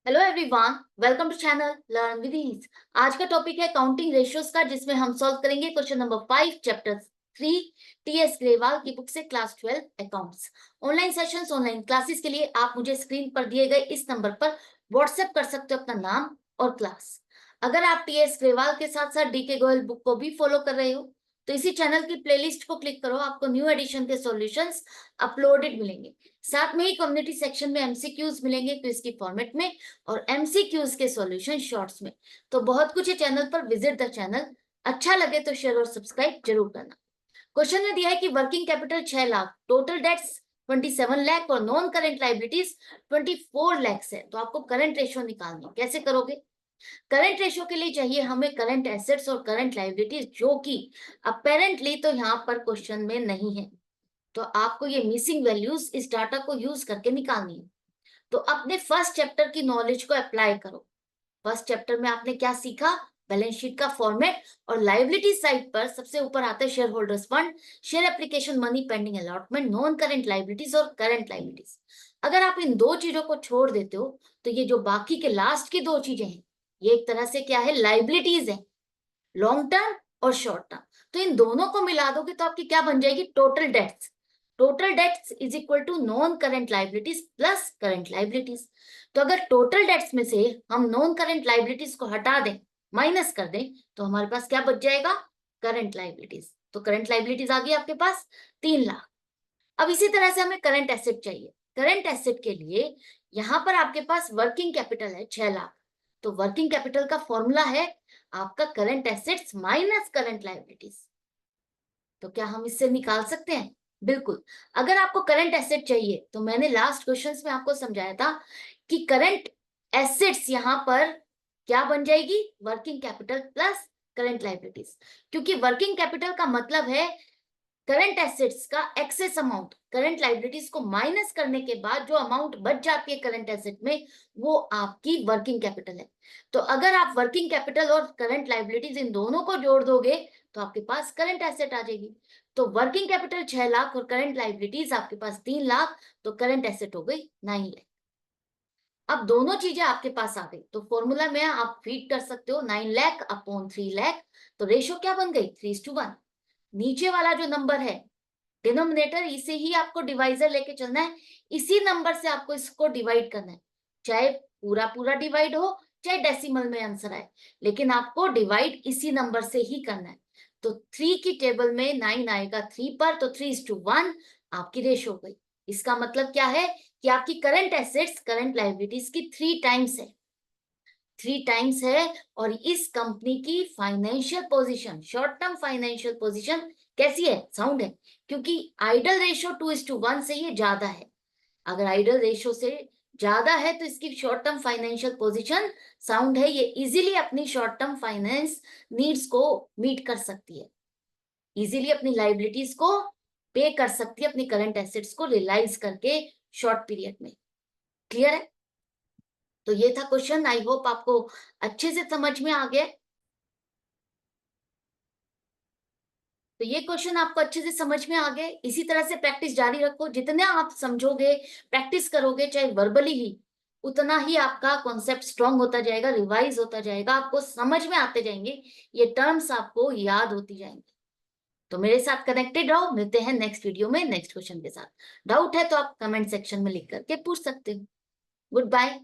Hello everyone, welcome to channel learn with ease. आज का topic है काउंटिंग रेशियोज का, जिसमें हम सॉल्व करेंगे क्वेश्चन नंबर 5 चैप्टर 3 टीएस ग्रेवाल की बुक से class 12 accounts. Online sessions, online classes के लिए आप मुझे स्क्रीन पर दिए गए इस नंबर पर व्हाट्सएप कर सकते हो अपना नाम और क्लास। अगर आप टीएस ग्रेवाल के साथ साथ डी के गोयल बुक को भी फॉलो कर रहे हो तो इसी चैनल की प्लेलिस्ट को क्लिक करो, आपको न्यू एडिशन के सॉल्यूशंस अपलोडेड मिलेंगे। साथ में ही कम्युनिटी सेक्शन में एमसीक्यूज मिलेंगे क्विज की फॉर्मेट में और एमसीक्यूज के सॉल्यूशन शॉर्ट्स में। तो बहुत कुछ है चैनल पर, विजिट द चैनल। अच्छा लगे तो शेयर और सब्सक्राइब जरूर करना। क्वेश्चन में दिया है कि working capital 6 lakh, total debts 27 lakh और नॉन करेंट लाइबिलिटीज 24 लाख है। तो आपको करंट रेशियो निकालनी है। कैसे करोगे? करंट रेशियो के लिए चाहिए हमें करंट एसेट्स और करंट लाइबिलिटीज, जो कि अपेरेंटली तो यहाँ पर क्वेश्चन में नहीं है। तो आपको ये मिसिंग वैल्यूज इस डाटा को यूज करके निकालनी है। तो अपने फर्स्ट चैप्टर की नॉलेज को अप्लाई करो। फर्स्ट चैप्टर में आपने क्या सीखा? बैलेंस शीट का फॉर्मेट, और लाइबिलिटी साइड पर सबसे ऊपर आता है share holders fund, share application, money pending allotment, non current liabilities और करंट लाइबिलिटीज। अगर आप इन दो चीजों को छोड़ देते हो तो ये जो बाकी के लास्ट की दो चीजें हैं, ये एक तरह से क्या है? लाइबिलिटीज है, लॉन्ग टर्म और शॉर्ट टर्म। तो इन दोनों को मिला दोगे तो आपकी क्या बन जाएगी? Total debts. Total debts is equal to non current liabilities plus current liabilities. तो अगर टोटल डेट्स में से हम नॉन करेंट लाइबिलिटीज को हटा दें, माइनस कर दें, तो हमारे पास क्या बच जाएगा? Current liabilities. तो करंट लाइबिलिटीज आ गई आपके पास 3 लाख। अब इसी तरह से हमें करंट एसेट चाहिए। करंट एसेट के लिए यहां पर आपके पास वर्किंग कैपिटल है 6 लाख। तो वर्किंग कैपिटल का फॉर्मूला है आपका current assets minus current liabilities. तो क्या हम इससे निकाल सकते हैं? बिल्कुल। अगर आपको करंट एसेट चाहिए तो मैंने लास्ट क्वेश्चंस में आपको समझाया था कि करंट एसेट्स यहां पर क्या बन जाएगी? Working capital plus current liabilities. क्योंकि वर्किंग कैपिटल का मतलब है करंट एसेट्स का एक्सेस अमाउंट, करंट लाइबिलिटीज को माइनस करने के बाद जो अमाउंट बच जाती है करंट एसेट में, वो आपकी वर्किंग कैपिटल है। तो अगर आप वर्किंग कैपिटल और करंट लाइबिलिटीज इन दोनों को जोड़ दोगे तो आपके पास करंट एसेट आ जाएगी। तो वर्किंग कैपिटल 6 लाख और करंट लाइबिलिटीज आपके पास 3 लाख, तो करंट एसेट हो गई 9 लाख। अब दोनों चीजें आपके पास आ गई तो फॉर्मूला में आप फीड कर सकते हो 9 लाख अपॉन 3 लाख। तो रेशियो क्या बन गई? 3:1। नीचे वाला जो नंबर है डिनोमिनेटर, इसे ही आपको डिवाइजर लेके चलना है। इसी नंबर से आपको इसको डिवाइड करना है, चाहे पूरा पूरा डिवाइड हो चाहे डेसिमल में आंसर आए, लेकिन आपको डिवाइड इसी नंबर से ही करना है। तो 3 की टेबल में 9 आएगा 3 पर, तो 3:1 आपकी रेशो हो गई। इसका मतलब क्या है कि आपकी करंट एसेट्स करंट लाइबिलिटीज की 3 टाइम्स है। 3 टाइम्स है। और इस कंपनी की financial position, short term financial position कैसी है? साउंड है। क्योंकि आइडल रेशियो 2:1 से ये ज्यादा है। अगर आइडल रेशियो से ज्यादा है तो इसकी short term financial position sound है। ये इजीली अपनी शॉर्ट टर्म फाइनेंस नीड्स को मीट कर सकती है, इजीली अपनी लाइबिलिटीज को पे कर सकती है, अपनी करंट एसेट्स को रियलाइज करके शॉर्ट पीरियड में। क्लियर है? तो ये था क्वेश्चन। आई होप आपको अच्छे से समझ में आ गया। तो ये क्वेश्चन आपको अच्छे से समझ में आ गए। इसी तरह से प्रैक्टिस जारी रखो। जितना आप समझोगे, प्रैक्टिस करोगे, चाहे वर्बली ही, उतना ही आपका कॉन्सेप्ट स्ट्रांग होता जाएगा, रिवाइज होता जाएगा, आपको समझ में आते जाएंगे, ये टर्म्स आपको याद होती जाएंगे। तो मेरे साथ कनेक्टेड रहो। मिलते हैं नेक्स्ट वीडियो में नेक्स्ट क्वेश्चन के साथ। डाउट है तो आप कमेंट सेक्शन में लिख करके पूछ सकते हो। Good bye.